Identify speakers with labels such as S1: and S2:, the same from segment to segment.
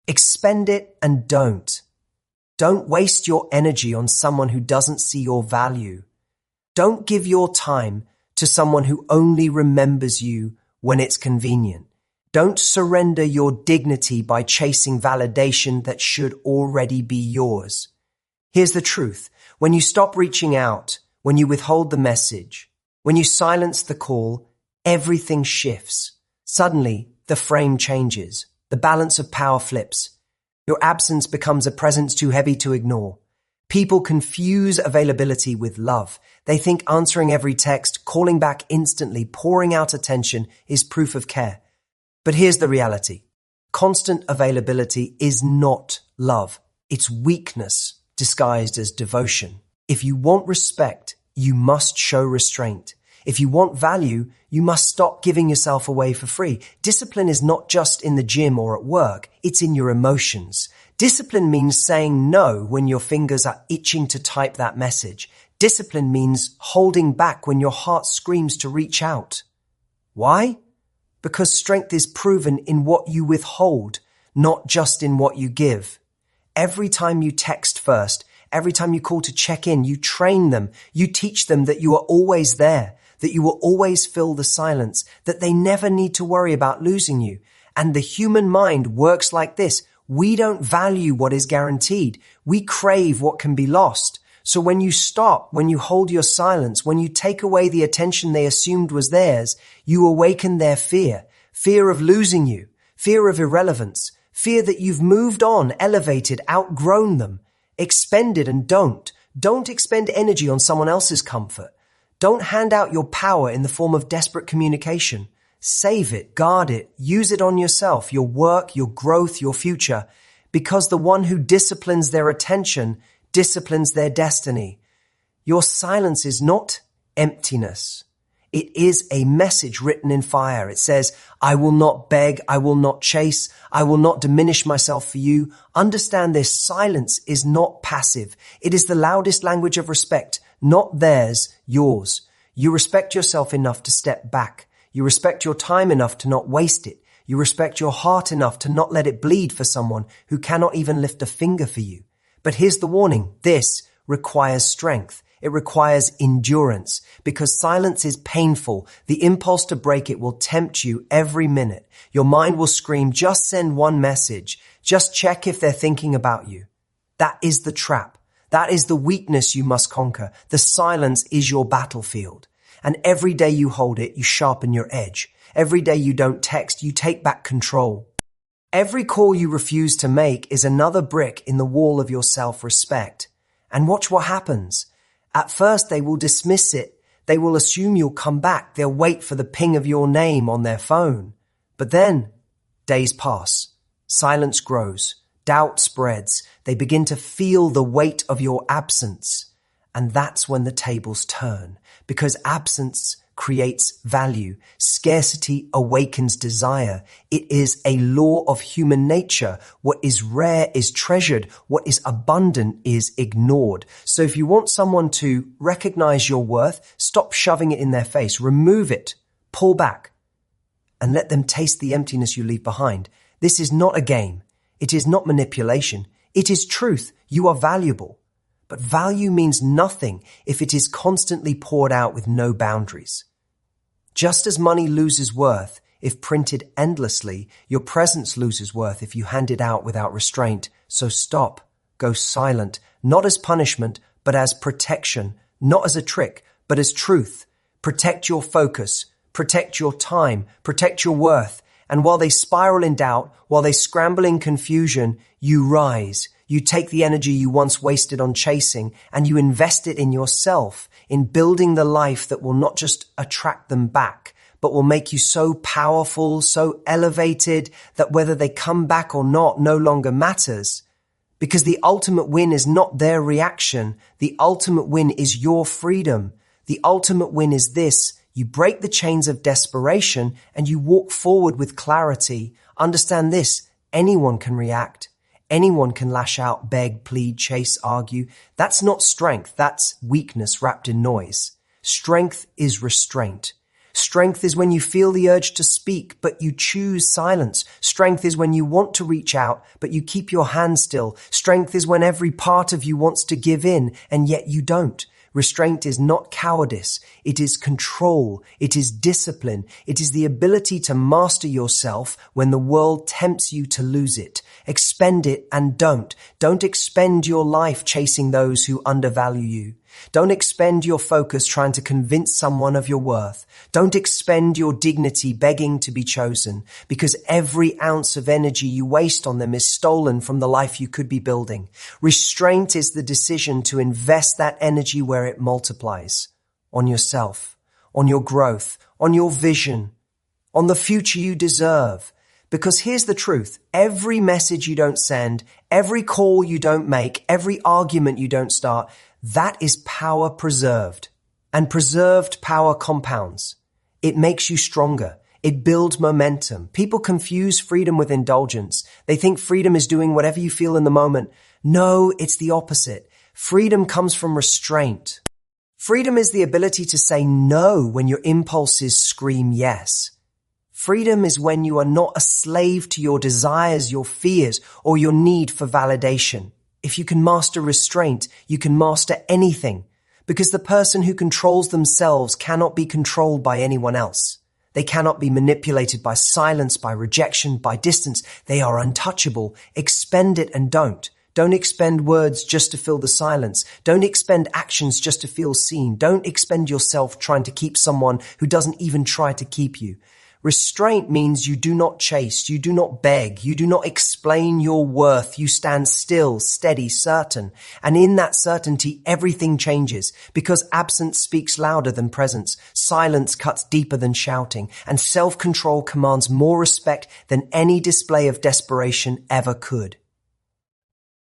S1: Expend it and don't. Don't waste your energy on someone who doesn't see your value. Don't give your time to someone who only remembers you when it's convenient. Don't surrender your dignity by chasing validation that should already be yours. Here's the truth. When you stop reaching out, when you withhold the message, when you silence the call, everything shifts. Suddenly, the frame changes. The balance of power flips. Your absence becomes a presence too heavy to ignore. People confuse availability with love. They think answering every text, calling back instantly, pouring out attention is proof of care. But here's the reality. Constant availability is not love. It's weakness disguised as devotion. If you want respect, you must show restraint. If you want value, you must stop giving yourself away for free. Discipline is not just in the gym or at work. It's in your emotions. Discipline means saying no when your fingers are itching to type that message. Discipline means holding back when your heart screams to reach out. Why? Because strength is proven in what you withhold, not just in what you give. Every time you text first, every time you call to check in, you train them. You teach them that you are always there, that you will always fill the silence, that they never need to worry about losing you. And the human mind works like this. We don't value what is guaranteed. We crave what can be lost. So when you stop, when you hold your silence, when you take away the attention they assumed was theirs, you awaken their fear of losing you, fear of irrelevance, fear that you've moved on, elevated, outgrown them. Expend it and don't. Don't expend energy on someone else's comfort. Don't hand out your power in the form of desperate communication. Save it, guard it, use it on yourself, your work, your growth, your future, because the one who disciplines their attention disciplines their destiny. Your silence is not emptiness. It is a message written in fire. It says, I will not beg, I will not chase, I will not diminish myself for you. Understand this, silence is not passive. It is the loudest language of respect, not theirs, yours. You respect yourself enough to step back. You respect your time enough to not waste it. You respect your heart enough to not let it bleed for someone who cannot even lift a finger for you. But here's the warning. This requires strength. It requires endurance because silence is painful. The impulse to break it will tempt you every minute. Your mind will scream, just send one message. Just check if they're thinking about you. That is the trap. That is the weakness you must conquer. The silence is your battlefield. And every day you hold it, you sharpen your edge. Every day you don't text, you take back control. Every call you refuse to make is another brick in the wall of your self-respect. And watch what happens. At first, they will dismiss it. They will assume you'll come back. They'll wait for the ping of your name on their phone. But then, days pass. Silence grows. Doubt spreads. They begin to feel the weight of your absence. And that's when the tables turn. Because absence creates value. Scarcity awakens desire. It is a law of human nature. What is rare is treasured. What is abundant is ignored. So if you want someone to recognize your worth, stop shoving it in their face. Remove it. Pull back. And let them taste the emptiness you leave behind. This is not a game. It is not manipulation. It is truth. You are valuable. But value means nothing if it is constantly poured out with no boundaries. Just as money loses worth if printed endlessly, your presence loses worth if you hand it out without restraint. So stop, go silent, not as punishment, but as protection, not as a trick, but as truth. Protect your focus, protect your time, protect your worth. And while they spiral in doubt, while they scramble in confusion, you rise. You take the energy you once wasted on chasing and you invest it in yourself, in building the life that will not just attract them back, but will make you so powerful, so elevated that whether they come back or not no longer matters. Because the ultimate win is not their reaction. The ultimate win is your freedom. The ultimate win is this. You break the chains of desperation and you walk forward with clarity. Understand this. Anyone can react. Anyone can lash out, beg, plead, chase, argue. That's not strength. That's weakness wrapped in noise. Strength is restraint. Strength is when you feel the urge to speak, but you choose silence. Strength is when you want to reach out, but you keep your hand still. Strength is when every part of you wants to give in, and yet you don't. Restraint is not cowardice. It is control. It is discipline. It is the ability to master yourself when the world tempts you to lose it. Expend it and don't. Don't expend your life chasing those who undervalue you. Don't expend your focus trying to convince someone of your worth. Don't expend your dignity begging to be chosen, because every ounce of energy you waste on them is stolen from the life you could be building. Restraint is the decision to invest that energy where it multiplies. On yourself, on your growth, on your vision, on the future you deserve. Because here's the truth. Every message you don't send, every call you don't make, every argument you don't start, that is power preserved. And preserved power compounds. It makes you stronger. It builds momentum. People confuse freedom with indulgence. They think freedom is doing whatever you feel in the moment. No, it's the opposite. Freedom comes from restraint. Freedom is the ability to say no when your impulses scream yes. Freedom is when you are not a slave to your desires, your fears, or your need for validation. If you can master restraint, you can master anything, because the person who controls themselves cannot be controlled by anyone else. They cannot be manipulated by silence, by rejection, by distance. They are untouchable. Expend it and don't. Don't expend words just to fill the silence. Don't expend actions just to feel seen. Don't expend yourself trying to keep someone who doesn't even try to keep you. Restraint means you do not chase, you do not beg, you do not explain your worth. You stand still, steady, certain. And in that certainty, everything changes, because absence speaks louder than presence. Silence cuts deeper than shouting, and self-control commands more respect than any display of desperation ever could.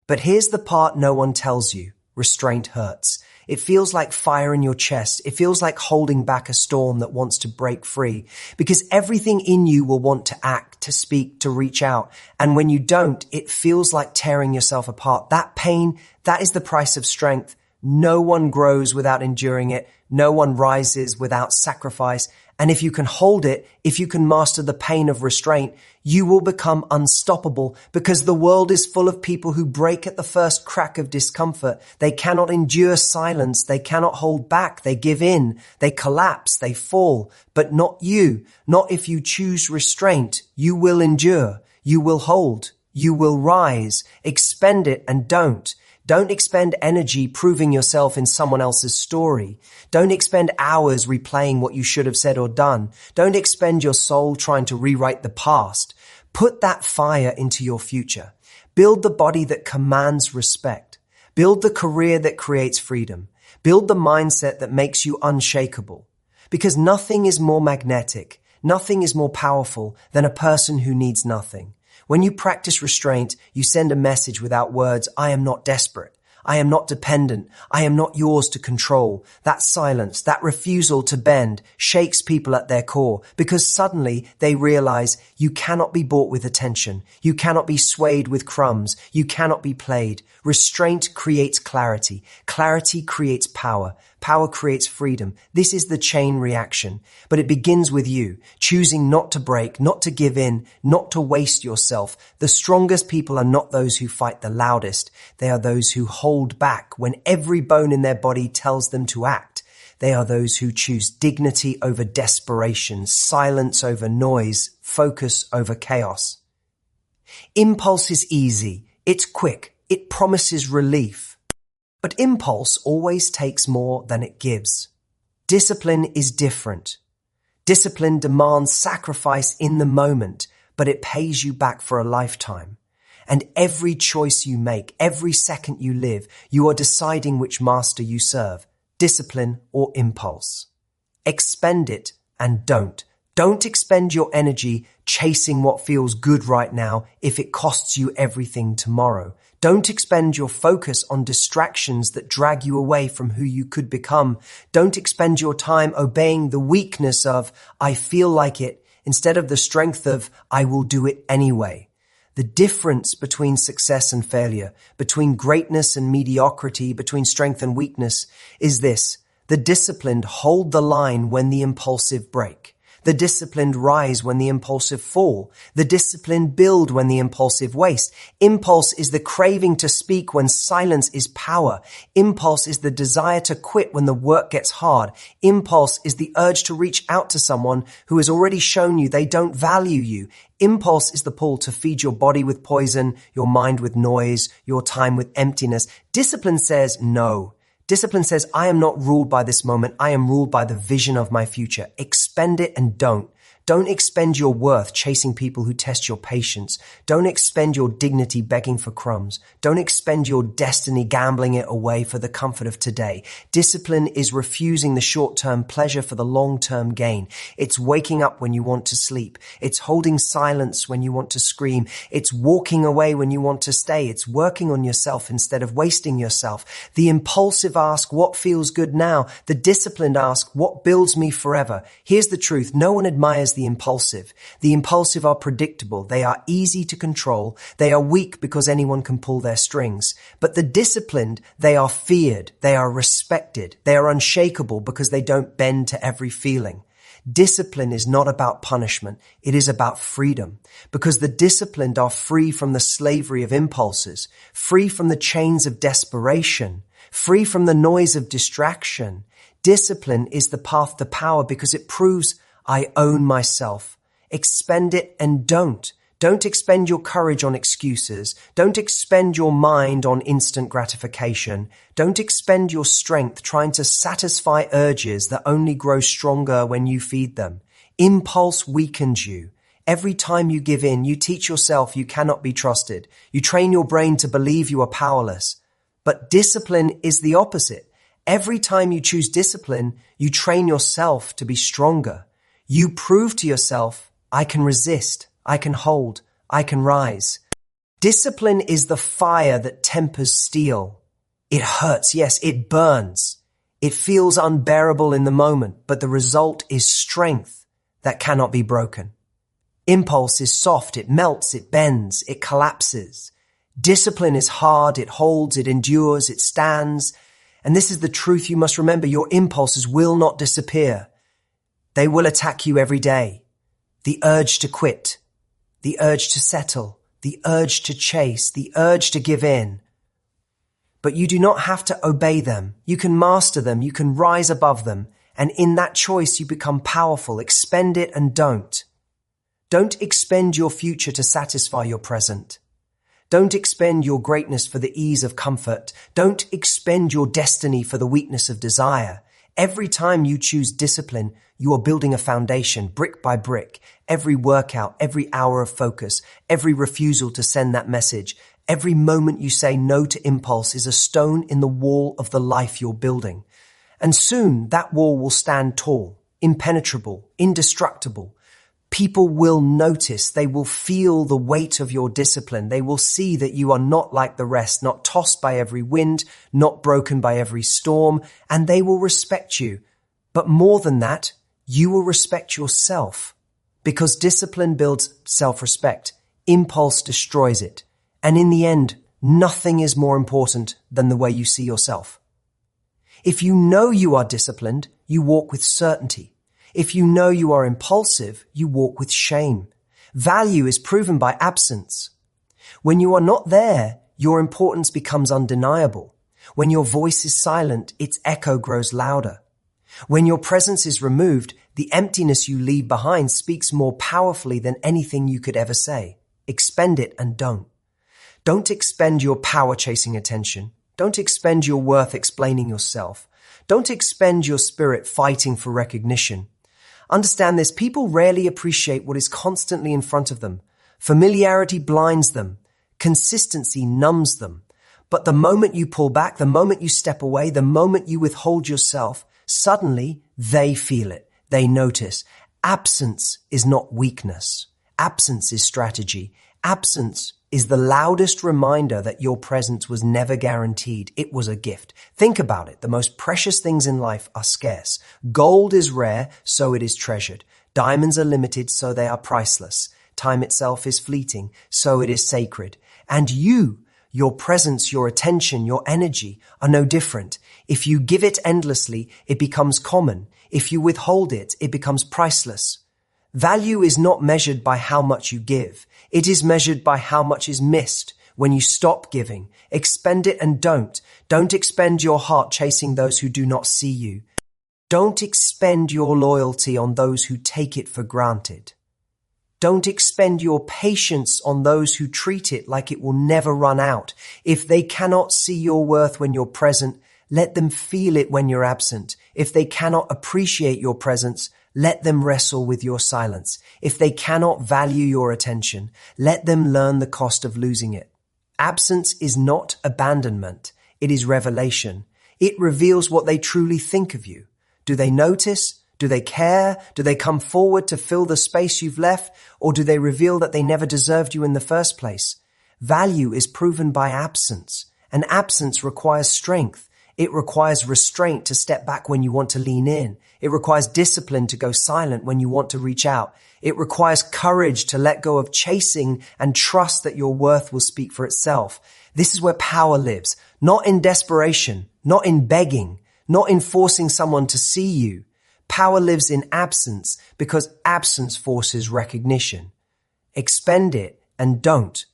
S1: But here's the part no one tells you. Restraint hurts. It feels like fire in your chest. It feels like holding back a storm that wants to break free, because everything in you will want to act, to speak, to reach out. And when you don't, it feels like tearing yourself apart. That pain, that is the price of strength. No one grows without enduring it. No one rises without sacrifice. And if you can hold it, if you can master the pain of restraint, you will become unstoppable, because the world is full of people who break at the first crack of discomfort. They cannot endure silence. They cannot hold back. They give in. They collapse. They fall. But not you. Not if you choose restraint. You will endure. You will hold. You will rise. Expend it and don't. Don't expend energy proving yourself in someone else's story. Don't expend hours replaying what you should have said or done. Don't expend your soul trying to rewrite the past. Put that fire into your future. Build the body that commands respect. Build the career that creates freedom. Build the mindset that makes you unshakable. Because nothing is more magnetic, nothing is more powerful than a person who needs nothing. When you practice restraint, you send a message without words. I am not desperate. I am not dependent. I am not yours to control. That silence, that refusal to bend, shakes people at their core, because suddenly they realize you cannot be bought with attention. You cannot be swayed with crumbs. You cannot be played. Restraint creates clarity. Clarity creates power. Power creates freedom. This is the chain reaction. But it begins with you, choosing not to break, not to give in, not to waste yourself. The strongest people are not those who fight the loudest. They are those who hold back when every bone in their body tells them to act. They are those who choose dignity over desperation, silence over noise, focus over chaos. Impulse is easy. It's quick. It promises relief. But impulse always takes more than it gives. Discipline is different. Discipline demands sacrifice in the moment, but it pays you back for a lifetime. And every choice you make, every second you live, you are deciding which master you serve, discipline or impulse. Expend it and don't. Don't expend your energy chasing what feels good right now if it costs you everything tomorrow. Don't expend your focus on distractions that drag you away from who you could become. Don't expend your time obeying the weakness of, I feel like it, instead of the strength of, I will do it anyway. The difference between success and failure, between greatness and mediocrity, between strength and weakness, is this. The disciplined hold the line when the impulsive break. The disciplined rise when the impulsive fall. The disciplined build when the impulsive waste. Impulse is the craving to speak when silence is power. Impulse is the desire to quit when the work gets hard. Impulse is the urge to reach out to someone who has already shown you they don't value you. Impulse is the pull to feed your body with poison, your mind with noise, your time with emptiness. Discipline says no. Discipline says, I am not ruled by this moment. I am ruled by the vision of my future. Expend it and don't. Don't expend your worth chasing people who test your patience. Don't expend your dignity begging for crumbs. Don't expend your destiny gambling it away for the comfort of today. Discipline is refusing the short-term pleasure for the long-term gain. It's waking up when you want to sleep. It's holding silence when you want to scream. It's walking away when you want to stay. It's working on yourself instead of wasting yourself. The impulsive ask, what feels good now? The disciplined ask, what builds me forever? Here's the truth. No one admires the impulsive. The impulsive are predictable. They are easy to control. They are weak because anyone can pull their strings. But the disciplined, they are feared. They are respected. They are unshakable because they don't bend to every feeling. Discipline is not about punishment. It is about freedom, because the disciplined are free from the slavery of impulses, free from the chains of desperation, free from the noise of distraction. Discipline is the path to power because it proves I own myself. Expend it and don't. Don't expend your courage on excuses. Don't expend your mind on instant gratification. Don't expend your strength trying to satisfy urges that only grow stronger when you feed them. Impulse weakens you. Every time you give in, you teach yourself you cannot be trusted. You train your brain to believe you are powerless. But discipline is the opposite. Every time you choose discipline, you train yourself to be stronger. You prove to yourself, I can resist, I can hold, I can rise. Discipline is the fire that tempers steel. It hurts, yes, it burns. It feels unbearable in the moment, but the result is strength that cannot be broken. Impulse is soft, it melts, it bends, it collapses. Discipline is hard, it holds, it endures, it stands. And this is the truth you must remember, your impulses will not disappear. They will attack you every day. The urge to quit, the urge to settle, the urge to chase, the urge to give in. But you do not have to obey them. You can master them. You can rise above them. And in that choice, you become powerful. Expend it and don't. Don't expend your future to satisfy your present. Don't expend your greatness for the ease of comfort. Don't expend your destiny for the weakness of desire. Every time you choose discipline, you are building a foundation brick by brick. Every workout, every hour of focus, every refusal to send that message, every moment you say no to impulse is a stone in the wall of the life you're building. And soon that wall will stand tall, impenetrable, indestructible. People will notice, they will feel the weight of your discipline. They will see that you are not like the rest, not tossed by every wind, not broken by every storm, and they will respect you. But more than that, you will respect yourself, because discipline builds self-respect. Impulse destroys it. And in the end, nothing is more important than the way you see yourself. If you know you are disciplined, you walk with certainty. If you know you are impulsive, you walk with shame. Value is proven by absence. When you are not there, your importance becomes undeniable. When your voice is silent, its echo grows louder. When your presence is removed, the emptiness you leave behind speaks more powerfully than anything you could ever say. Expend it and don't. Don't expend your power chasing attention. Don't expend your worth explaining yourself. Don't expend your spirit fighting for recognition. Understand this, people rarely appreciate what is constantly in front of them. Familiarity blinds them. Consistency numbs them. But the moment you pull back, the moment you step away, the moment you withhold yourself, suddenly they feel it. They notice. Absence is not weakness. Absence is strategy. Absence is the loudest reminder that your presence was never guaranteed. It was a gift. Think about it. The most precious things in life are scarce. Gold is rare, so it is treasured. Diamonds are limited, so they are priceless. Time itself is fleeting, so it is sacred. And you Your presence, your attention, your energy are no different. If you give it endlessly, it becomes common. If you withhold it, it becomes priceless. Value is not measured by how much you give. It is measured by how much is missed when you stop giving. Expend it and don't. Don't expend your heart chasing those who do not see you. Don't expend your loyalty on those who take it for granted. Don't expend your patience on those who treat it like it will never run out. If they cannot see your worth when you're present, let them feel it when you're absent. If they cannot appreciate your presence, let them wrestle with your silence. If they cannot value your attention, let them learn the cost of losing it. Absence is not abandonment. It is revelation. It reveals what they truly think of you. Do they notice? Do they care? Do they come forward to fill the space you've left? Or do they reveal that they never deserved you in the first place? Value is proven by absence, and absence requires strength. It requires restraint to step back when you want to lean in. It requires discipline to go silent when you want to reach out. It requires courage to let go of chasing and trust that your worth will speak for itself. This is where power lives, not in desperation, not in begging, not in forcing someone to see you. Power lives in absence because absence forces recognition. Expend it and don't.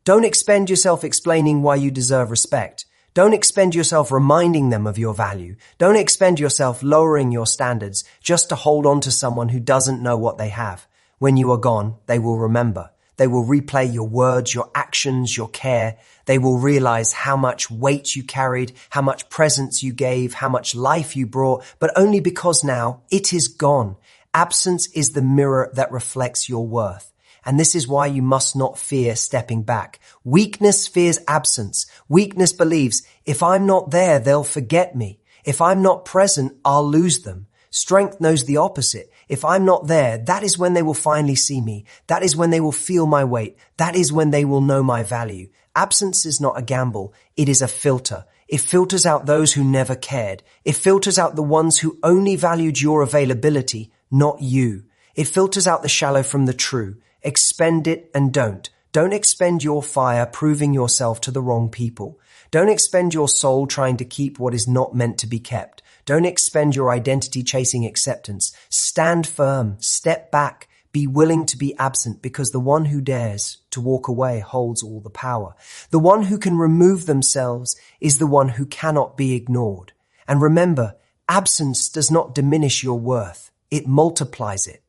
S1: Don't expend yourself explaining why you deserve respect. Don't expend yourself reminding them of your value. Don't expend yourself lowering your standards just to hold on to someone who doesn't know what they have. When you are gone, they will remember. They will replay your words, your actions, your care. They will realize how much weight you carried, how much presence you gave, how much life you brought, but only because now it is gone. Absence is the mirror that reflects your worth. And this is why you must not fear stepping back. Weakness fears absence. Weakness believes, if I'm not there, they'll forget me. If I'm not present, I'll lose them. Strength knows the opposite. If I'm not there, that is when they will finally see me. That is when they will feel my weight. That is when they will know my value. Absence is not a gamble. It is a filter. It filters out those who never cared. It filters out the ones who only valued your availability, not you. It filters out the shallow from the true. Expend it and don't. Don't expend your fire proving yourself to the wrong people. Don't expend your soul trying to keep what is not meant to be kept. Don't expend your identity chasing acceptance. Stand firm, step back, be willing to be absent because the one who dares to walk away holds all the power. The one who can remove themselves is the one who cannot be ignored. And remember, absence does not diminish your worth. It multiplies it.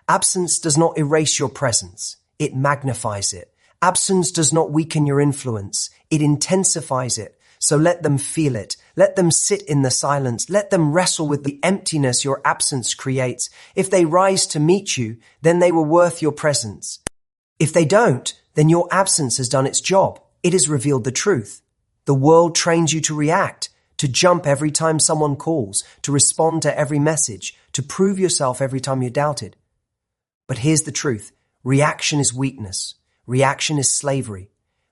S1: Absence does not erase your presence. It magnifies it. Absence does not weaken your influence. It intensifies it. So let them feel it. Let them sit in the silence. Let them wrestle with the emptiness your absence creates. If they rise to meet you, then they were worth your presence. If they don't, then your absence has done its job. It has revealed the truth. The world trains you to react, to jump every time someone calls, to respond to every message, to prove yourself every time you're doubted. But here's the truth. Reaction is weakness. Reaction is slavery.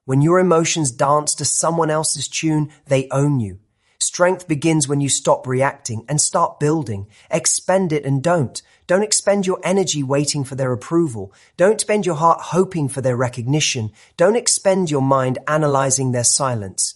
S1: When your emotions dance to someone else's tune, they own you. Strength begins when you stop reacting and start building. Expend it and don't. Don't expend your energy waiting for their approval. Don't spend your heart hoping for their recognition. Don't expend your mind analyzing their silence.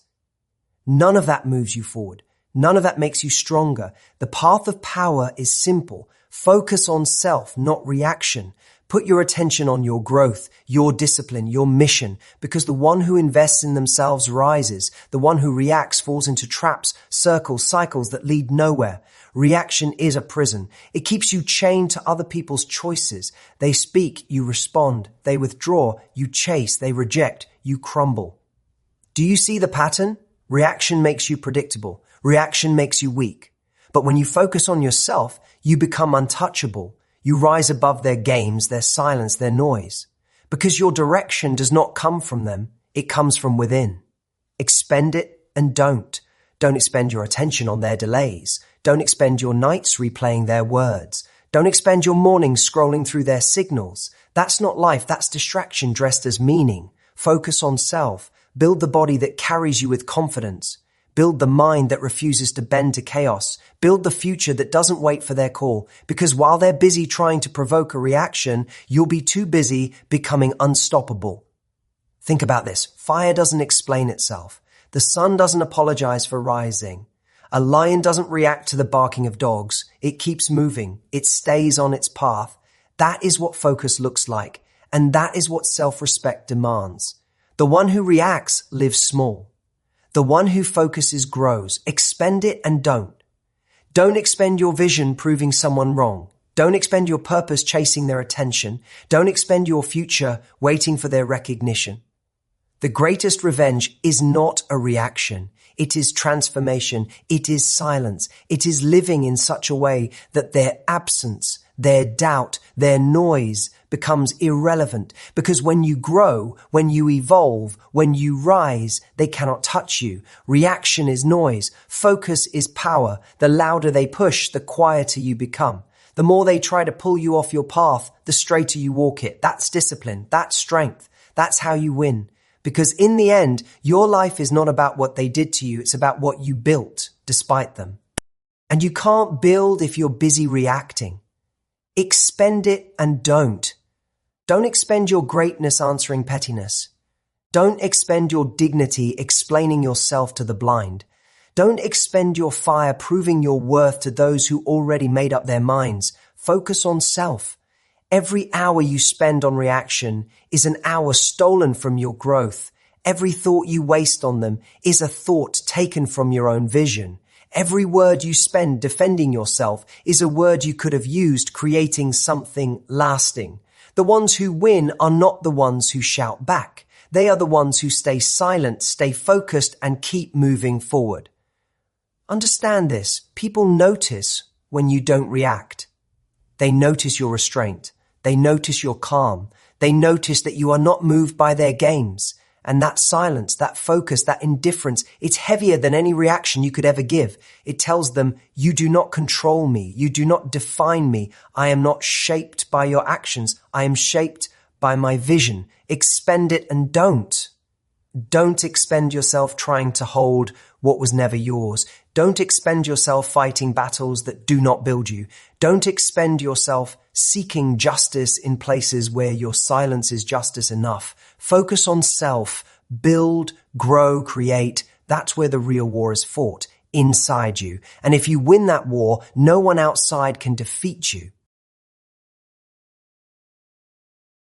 S1: None of that moves you forward. None of that makes you stronger. The path of power is simple. Focus on self, not reaction. Put your attention on your growth, your discipline, your mission, because the one who invests in themselves rises. The one who reacts falls into traps, circles, cycles that lead nowhere. Reaction is a prison. It keeps you chained to other people's choices. They speak, you respond. They withdraw, you chase. They reject, you crumble. Do you see the pattern? Reaction makes you predictable. Reaction makes you weak. But when you focus on yourself, you become untouchable. You rise above their games, their silence, their noise. Because your direction does not come from them, it comes from within. Expend it and don't. Don't expend your attention on their delays. Don't expend your nights replaying their words. Don't expend your mornings scrolling through their signals. That's not life, that's distraction dressed as meaning. Focus on self. Build the body that carries you with confidence. Build the mind that refuses to bend to chaos. Build the future that doesn't wait for their call. Because while they're busy trying to provoke a reaction, you'll be too busy becoming unstoppable. Think about this. Fire doesn't explain itself. The sun doesn't apologize for rising. A lion doesn't react to the barking of dogs. It keeps moving. It stays on its path. That is what focus looks like. And that is what self-respect demands. The one who reacts lives small. The one who focuses grows. Expend it and don't. Don't expend your vision proving someone wrong. Don't expend your purpose chasing their attention. Don't expend your future waiting for their recognition. The greatest revenge is not a reaction. It is transformation. It is silence. It is living in such a way that their absence, their doubt, their noise becomes irrelevant. Because when you grow, when you evolve, when you rise, they cannot touch you. Reaction is noise. Focus is power. The louder they push, the quieter you become. The more they try to pull you off your path, the straighter you walk it. That's discipline. That's strength. That's how you win. Because in the end, your life is not about what they did to you. It's about what you built despite them. And you can't build if you're busy reacting. Expend it and don't. Don't expend your greatness answering pettiness. Don't expend your dignity explaining yourself to the blind. Don't expend your fire proving your worth to those who already made up their minds. Focus on self. Every hour you spend on reaction is an hour stolen from your growth. Every thought you waste on them is a thought taken from your own vision. Every word you spend defending yourself is a word you could have used creating something lasting. The ones who win are not the ones who shout back. They are the ones who stay silent, stay focused, and keep moving forward. Understand this. People notice when you don't react. They notice your restraint. They notice your calm. They notice that you are not moved by their games. And that silence, that focus, that indifference, it's heavier than any reaction you could ever give. It tells them, you do not control me. You do not define me. I am not shaped by your actions. I am shaped by my vision. Expend it and don't. Don't expend yourself trying to hold what was never yours. Don't expend yourself fighting battles that do not build you. Don't expend yourself seeking justice in places where your silence is justice enough. Focus on self. Build, grow, create. That's where the real war is fought, inside you. And if you win that war, no one outside can defeat you.